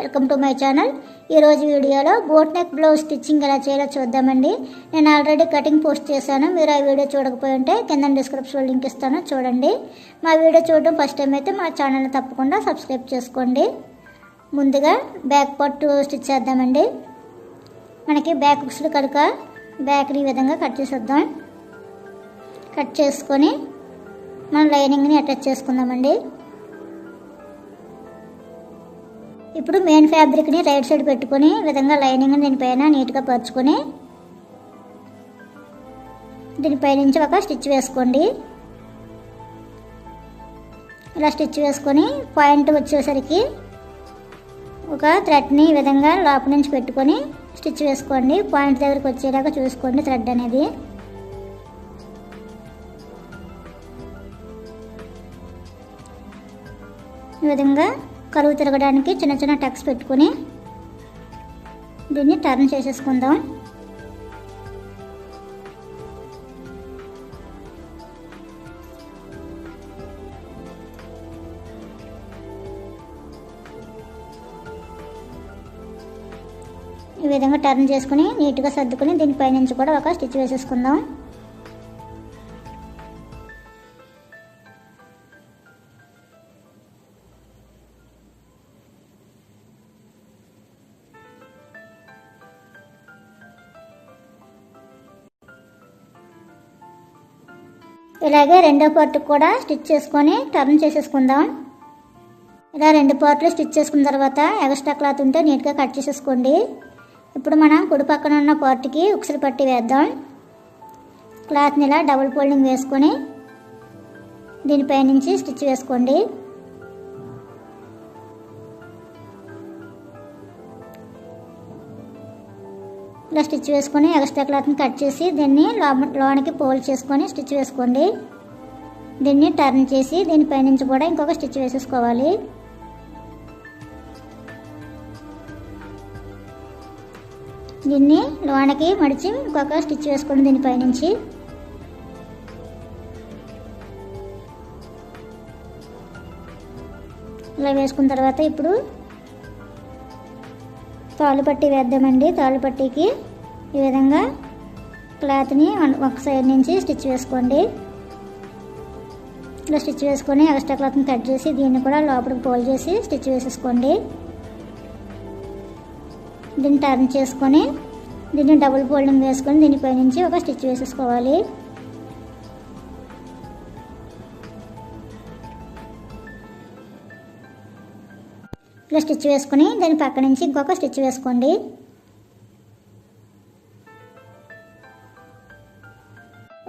Welcome to my channel. ఈరోజు వీడియోలో boat neck blouse stitching ఎలా చేయాలో చూద్దామండి. నేను ఆల్రెడీ కటింగ్ పోస్ట్ చేశాను. మీరు ఆ వీడియో చూడకపోయి ఉంటే కింద డిస్క్రిప్షన్లో లింక్ ఇస్తాను, చూడండి. మా వీడియో చూడడం ఫస్ట్ టైం అయితే మా ఛానల్ని తప్పకుండా సబ్స్క్రైబ్ చేసుకోండి. ముందుగా బ్యాక్ పార్ట్ స్టిచ్ చేద్దామండి. మనకి బ్యాక్ హుక్స్లు కనుక బ్యాక్ని ఈ విధంగా కట్ చేసేద్దాం. కట్ చేసుకొని మనం లైనింగ్ని అటాచ్ చేసుకుందామండి. ఇప్పుడు మెయిన్ ఫ్యాబ్రిక్ని రైట్ సైడ్ పెట్టుకొని ఈ విధంగా లైనింగ్ని దీనిపైన నీట్గా పరుచుకొని దీనిపై నుంచి ఒక స్టిచ్ వేసుకోండి. ఇలా స్టిచ్ వేసుకొని పాయింట్ వచ్చేసరికి ఒక థ్రెడ్ని ఈ విధంగా లోపల నుంచి పెట్టుకొని స్టిచ్ వేసుకోండి. పాయింట్ దగ్గరికి వచ్చేలాగా చూసుకోండి థ్రెడ్ అనేది. ఈ విధంగా కరువు తిరగడానికి చిన్న చిన్న టక్స్ పెట్టుకొని దీన్ని టర్న్ చేసేసుకుందాం. ఈ విధంగా టర్న్ చేసుకుని నీట్గా సర్దుకొని దీనిపై నుంచి కూడా ఒక స్టిచ్ వేసేసుకుందాం. ఇలాగే రెండో పార్ట్ కూడా స్టిచ్ చేసుకొని టర్న్ చేసేసుకుందాం. ఇలా రెండు పార్ట్లు స్టిచ్ చేసుకున్న తర్వాత ఎక్స్ట్రా క్లాత్ ఉంటే నీట్గా కట్ చేసేసుకోండి. ఇప్పుడు మనం కుడి పక్కన ఉన్న పార్ట్కి ఉక్సులు పట్టి వేద్దాం. క్లాత్ని ఇలా డబుల్ ఫోల్డింగ్ వేసుకొని దీనిపై నుంచి స్టిచ్ వేసుకోండి. ఇలా స్టిచ్ వేసుకొని ఎక్స్ట్రా క్లాత్ని కట్ చేసి దీన్ని లోనికి ఫోల్డ్ చేసుకొని స్టిచ్ వేసుకోండి. దీన్ని టర్న్ చేసి దీనిపై నుంచి కూడా ఇంకొక స్టిచ్ వేసేసుకోవాలి. దీన్ని లోనికి మడిచి ఇంకొక స్టిచ్ వేసుకోండి దీనిపై నుంచి. ఇలా వేసుకున్న తర్వాత ఇప్పుడు తాళ్ళు పట్టి వేద్దామండి. తాళ్ళు పట్టీకి ఈ విధంగా క్లాత్ని ఒక సైడ్ నుంచి స్టిచ్ వేసుకోండి. ఇలా స్టిచ్ వేసుకొని ఎక్స్ట్రా క్లాత్ని కట్ చేసి దీన్ని కూడా లోపలికి ఫోల్డ్ చేసి స్టిచ్ వేసేసుకోండి. దీన్ని టర్న్ చేసుకొని దీన్ని డబుల్ ఫోల్డింగ్ వేసుకొని దీనిపై నుంచి ఒక స్టిచ్ వేసేసుకోవాలి. ఇలా స్టిచ్ వేసుకొని దాని పక్క నుంచి ఇంకొక స్టిచ్ వేసుకోండి.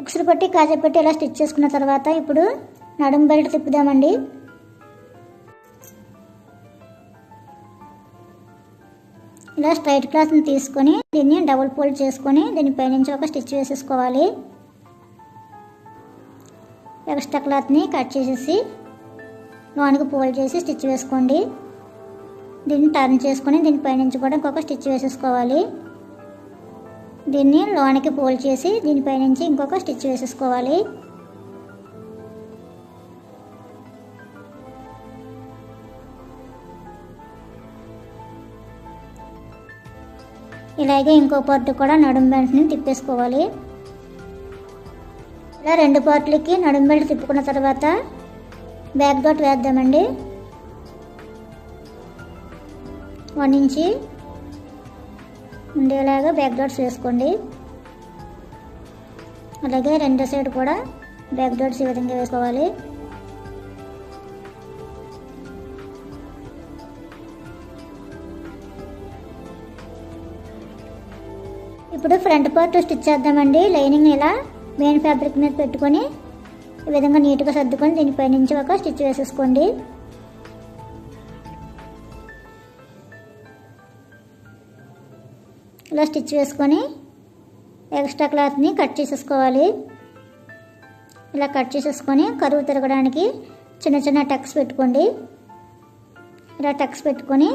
ఉక్సులు పట్టి కాజా పెట్టి ఇలా స్టిచ్ చేసుకున్న తర్వాత ఇప్పుడు నడుము బెల్ట్ తిప్పుదామండి. ఇలా స్ట్రైట్ క్లాత్ని తీసుకొని దీన్ని డబుల్ ఫోల్డ్ చేసుకొని దీనిపై నుంచి ఒక స్టిచ్ వేసేసుకోవాలి. ఎక్స్ట్రా క్లాత్ని కట్ చేసేసి లోనికి ఫోల్డ్ చేసి స్టిచ్ వేసుకోండి. దీన్ని టర్న్ చేసుకొని దీనిపై నుంచి కూడా ఇంకొక స్టిచ్ వేసేసుకోవాలి. దీన్ని లోనికి ఫోల్డ్ చేసి దీనిపై నుంచి ఇంకొక స్టిచ్ వేసేసుకోవాలి. ఇలాగే ఇంకో పార్ట్ కూడా నడుం బెల్ట్ని తిప్పేసుకోవాలి. ఇలా రెండు పార్ట్లకి నడుం బెల్ట్ తిప్పుకున్న తర్వాత బ్యాక్ డాట్ వేద్దామండి. 1 ఇంచి ఉండేలాగా బ్యాక్ డాట్స్ వేసుకోండి. అలాగే రెండో సైడ్ కూడా బ్యాక్ డాట్స్ ఈ విధంగా వేసుకోవాలి. ఇప్పుడు ఫ్రంట్ పార్ట్ స్టిచ్ చేద్దామండి. లైనింగ్ ఇలా మెయిన్ ఫ్యాబ్రిక్ మీద పెట్టుకొని ఈ విధంగా నీట్గా సర్దుకొని దీనిపై నుంచి ఒక స్టిచ్ వేసేసుకోండి. ఇలా స్టిచ్ వేసుకొని ఎక్స్ట్రా క్లాత్ని కట్ చేసేసుకోవాలి. ఇలా కట్ చేసేసుకొని కరువు తిరగడానికి చిన్న చిన్న టక్స్ పెట్టుకోండి. ఇలా టక్స్ పెట్టుకొని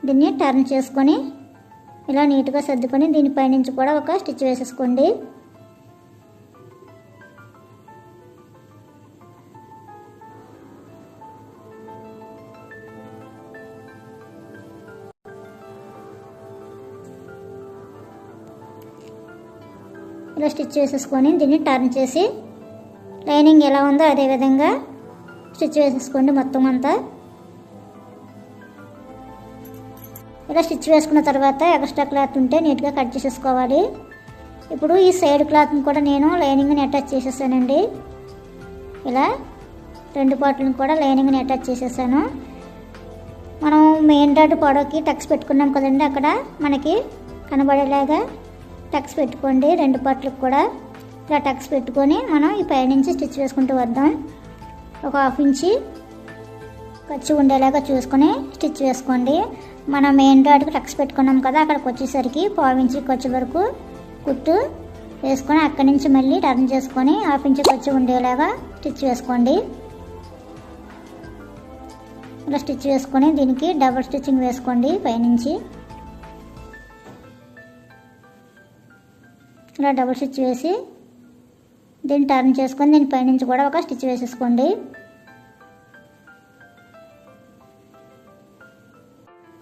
దీన్ని టర్న్ చేసుకొని ఇలా నీట్గా సర్దుకొని దీనిపై నుంచి కూడా ఒక స్టిచ్ వేసేసుకోండి. ఇలా స్టిచ్ చేసేసుకొని దీన్ని టర్న్ చేసి లైనింగ్ ఎలా ఉందో అదే విధంగా స్టిచ్ వేసేసుకోండి మొత్తం అంతా. ఇలా స్టిచ్ వేసుకున్న తర్వాత ఎక్స్ట్రా క్లాత్ ఉంటే నీట్గా కట్ చేసేసుకోవాలి. ఇప్పుడు ఈ సైడ్ క్లాత్ని కూడా నేను లైనింగ్ని అటాచ్ చేసేసానండి. ఇలా రెండు పార్ట్లను కూడా లైనింగ్ని అటాచ్ చేసేసాను. మనం మెయిన్ డాట్ పొడవుకి టక్స్ పెట్టుకున్నాం కదండి, అక్కడ మనకి కనబడేలాగా టక్స్ పెట్టుకోండి. రెండు పార్ట్లకు కూడా ఇలా టక్స్ పెట్టుకొని మనం ఈ పైనుంచి స్టిచ్ వేసుకుంటూ వద్దాం. ఒక 1/2 ఇంచి ఖర్చు ఉండేలాగా చూసుకొని స్టిచ్ వేసుకోండి. మన మెయిన్ డాట్కి టక్స్ పెట్టుకున్నాం కదా, అక్కడికి వచ్చేసరికి 1/2 ఇంచి ఖర్చు వరకు కుట్టు వేసుకొని అక్కడి నుంచి మళ్ళీ టర్న్ చేసుకొని 1/2 ఇంచి ఖర్చు ఉండేలాగా స్టిచ్ వేసుకోండి. ఇలా స్టిచ్ వేసుకొని దీనికి డబుల్ స్టిచ్చింగ్ వేసుకోండి పైనుంచి. ఇలా డబుల్ స్టిచ్ వేసి దీన్ని టర్న్ చేసుకొని దీని పైనుంచి కూడా ఒక స్టిచ్ వేసేసుకోండి.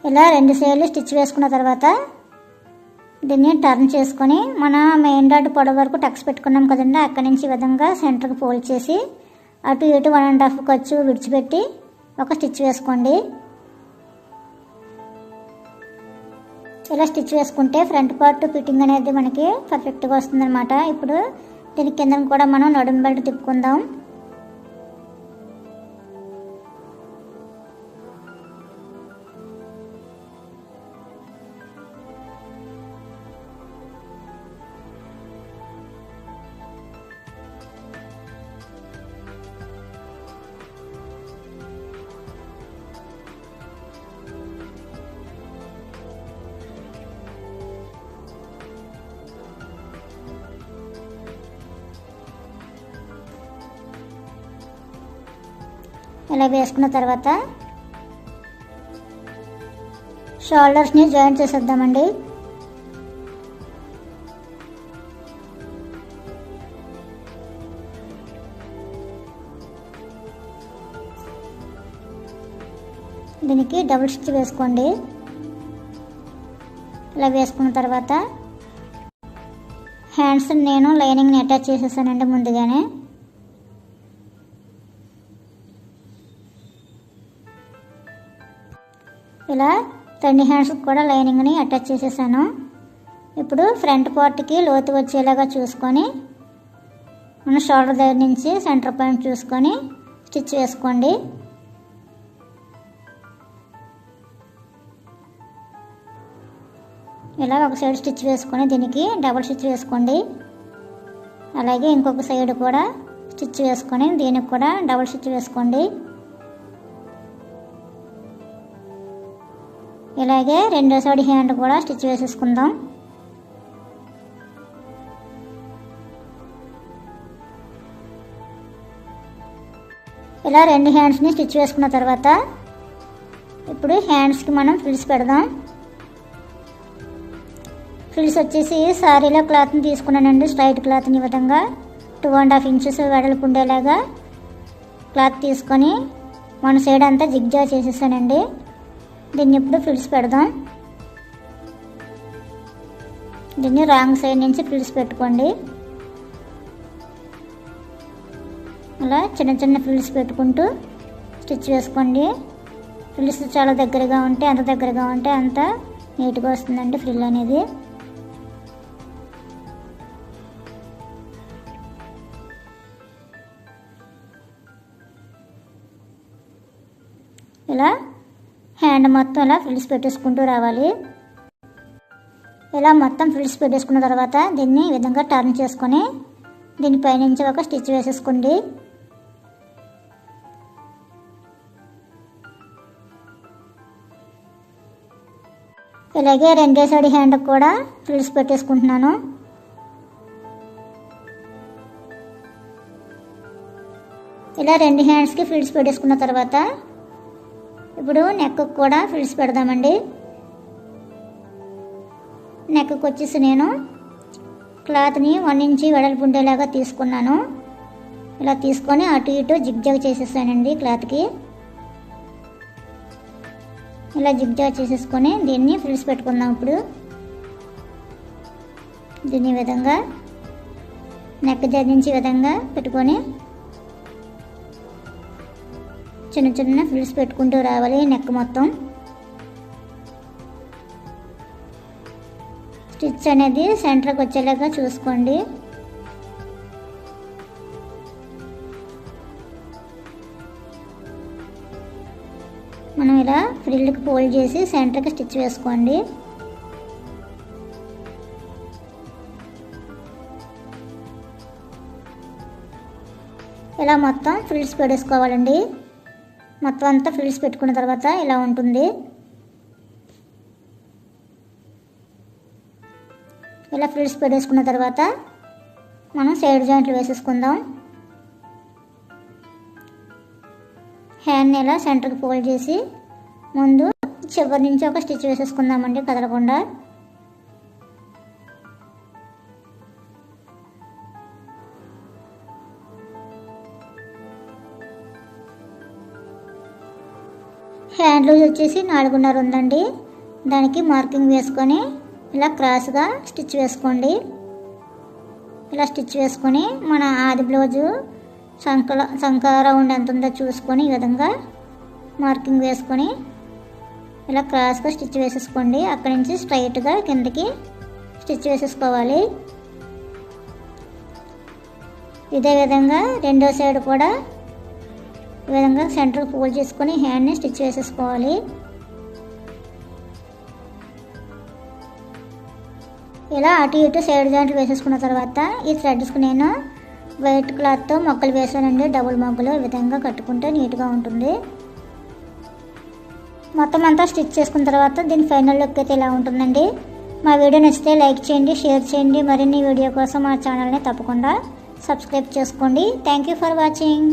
ఇలా 2 సైడ్లు స్టిచ్ వేసుకున్న తర్వాత దీన్ని టర్న్ చేసుకొని మన మెయిన్ డాట్ పొడవు వరకు టక్స్ పెట్టుకున్నాం కదండి, అక్కడి నుంచి ఈ విధంగా సెంటర్కి ఫోల్డ్ చేసి అటు ఇటు 1.5 ఖర్చు విడిచిపెట్టి ఒక స్టిచ్ వేసుకోండి. ఇలా స్టిచ్ వేసుకుంటే ఫ్రంట్ పార్ట్ ఫిట్టింగ్ అనేది మనకి పర్ఫెక్ట్గా వస్తుందన్నమాట. ఇప్పుడు దీని కింద కూడా మనం నడుము బెల్ట్ తిప్పుకుందాం. ఇలా వేసుకున్న తర్వాత షోల్డర్స్ని జాయింట్ చేసేద్దామండి. దీనికి డబుల్ స్టిచ్ వేసుకోండి. ఇలా వేసుకున్న తర్వాత హ్యాండ్స్ నేను లైనింగ్ని అటాచ్ చేసేసానండి ముందుగానే. ఇలా 2 హ్యాండ్స్కి కూడా లైనింగ్ని అటాచ్ చేసేసాను. ఇప్పుడు ఫ్రంట్ పార్ట్కి లోతు వచ్చేలాగా చూసుకొని మన షోల్డర్ దగ్గర నుంచి సెంటర్ పాయింట్ చూసుకొని స్టిచ్ వేసుకోండి. ఇలా ఒక సైడ్ స్టిచ్ వేసుకొని దీనికి డబుల్ స్టిచ్ వేసుకోండి. అలాగే ఇంకొక సైడ్ కూడా స్టిచ్ వేసుకొని దీనికి కూడా డబుల్ స్టిచ్ వేసుకోండి. ఇలాగే రెండో సైడ్ హ్యాండ్ కూడా స్టిచ్ వేసేసుకుందాం. ఇలా 2 హ్యాండ్స్ని స్టిచ్ వేసుకున్న తర్వాత ఇప్పుడు హ్యాండ్స్కి మనం ఫ్రిల్స్ పెడదాం. ఫ్రిల్స్ వచ్చేసి సారీలో క్లాత్ని తీసుకున్నానండి, స్ట్రైట్ క్లాత్ని ఈ విధంగా 2.5 ఇంచెస్ వెడల్పు ఉండేలాగా క్లాత్ తీసుకొని మన సైడ్ అంతా జిగ్జా చేసేసానండి. దీన్ని ఇప్పుడు ఫ్రిల్స్ పెడదాం. దీన్ని రాంగ్ సైడ్ నుంచి ఫ్రిల్స్ పెట్టుకోండి. అలా చిన్న చిన్న ఫ్రిల్స్ పెట్టుకుంటూ స్టిచ్ వేసుకోండి. ఫ్రిల్స్ చాలా దగ్గరగా ఉంటే అంత నీట్గా వస్తుందండి ఫ్రిల్ అనేది. ఇలా హ్యాండ్ మొత్తం ఇలా ఫ్రిల్స్ పెట్టేసుకుంటూ రావాలి. ఇలా మొత్తం ఫ్రిల్స్ పెట్టేసుకున్న తర్వాత దీన్ని ఈ విధంగా టర్న్ చేసుకొని దీనిపైనుంచి ఒక స్టిచ్ వేసేసుకోండి. ఇలాగే రెండో సైడ్ హ్యాండ్ కూడా ఫ్రిల్స్ పెట్టేసుకుంటున్నాను. ఇలా 2 హ్యాండ్స్కి ఫ్రిల్స్ పెట్టేసుకున్న తర్వాత ఇప్పుడు నెక్కు కూడా ఫ్రిల్స్ పెడదామండి. నెక్కు వచ్చేసి నేను క్లాత్ని 1 ఇంచి వెడల్పు ఉండేలాగా తీసుకున్నాను. ఇలా తీసుకొని అటు ఇటు జిగ్జాగ్ చేసేసానండి క్లాత్కి. ఇలా జిగ్జాగ్ చేసేసుకొని దీన్ని ఫ్రిల్స్ పెట్టుకుందాం. ఇప్పుడు దీన్ని విధంగా నెక్ ధరించి విధంగా పెట్టుకొని చిన్న చిన్న ఫ్రిల్స్ పెట్టుకుంటూ రావాలి నెక్ మొత్తం. స్టిచ్ అనేది సెంటర్కి వచ్చేలాగా చూసుకోండి. మనం ఇలా ఫ్రిల్కి ఫోల్డ్ చేసి సెంటర్కి స్టిచ్ వేసుకోండి. ఇలా మొత్తం ఫ్రిల్స్ పెట్టేసుకోవాలండి. మొత్తం అంతా ఫ్రిల్స్ పెట్టుకున్న తర్వాత ఇలా ఉంటుంది. ఇలా ఫ్రిల్స్ పెట్టేసుకున్న తర్వాత మనం సైడ్ జాయింట్లు వేసేసుకుందాం. హ్యాండ్ని ఇలా సెంటర్కి ఫోల్డ్ చేసి ముందు చివరి నుంచి ఒక స్టిచ్ వేసేసుకుందామండి కదలకుండా. హ్యాండ్ లూజ్ వచ్చేసి 4.5 ఉందండి. దానికి మార్కింగ్ వేసుకొని ఇలా క్రాస్గా స్టిచ్ వేసుకోండి. ఇలా స్టిచ్ వేసుకొని మన ఆది బ్లౌజు సంక రౌండ్ ఎంత ఉందో చూసుకొని ఈ విధంగా మార్కింగ్ వేసుకొని ఇలా క్రాస్గా స్టిచ్ వేసేసుకోండి. అక్కడి నుంచి స్ట్రైట్గా కిందకి స్టిచ్ వేసేసుకోవాలి. ఇదే విధంగా రెండో సైడ్ కూడా ఈ విధంగా సెంటర్ ఫోల్డ్ చేసుకొని హ్యాండ్ని స్టిచ్ వేసేసుకోవాలి. ఇలా అటు ఇటు సైడ్ జాయింట్లు వేసేసుకున్న తర్వాత ఈ థ్రెడ్స్కి నేను వైట్ క్లాత్తో మొక్కలు వేసానండి. డబుల్ మొగ్గలు ఈ విధంగా కట్టుకుంటే నీట్గా ఉంటుంది. మొత్తం అంతా స్టిచ్ చేసుకున్న తర్వాత దీని ఫైనల్ లుక్ అయితే ఇలా ఉంటుందండి. మా వీడియో నచ్చితే లైక్ చేయండి, షేర్ చేయండి. మరిన్ని వీడియో కోసం మా ఛానల్ని తప్పకుండా సబ్స్క్రైబ్ చేసుకోండి. Thank you for watching.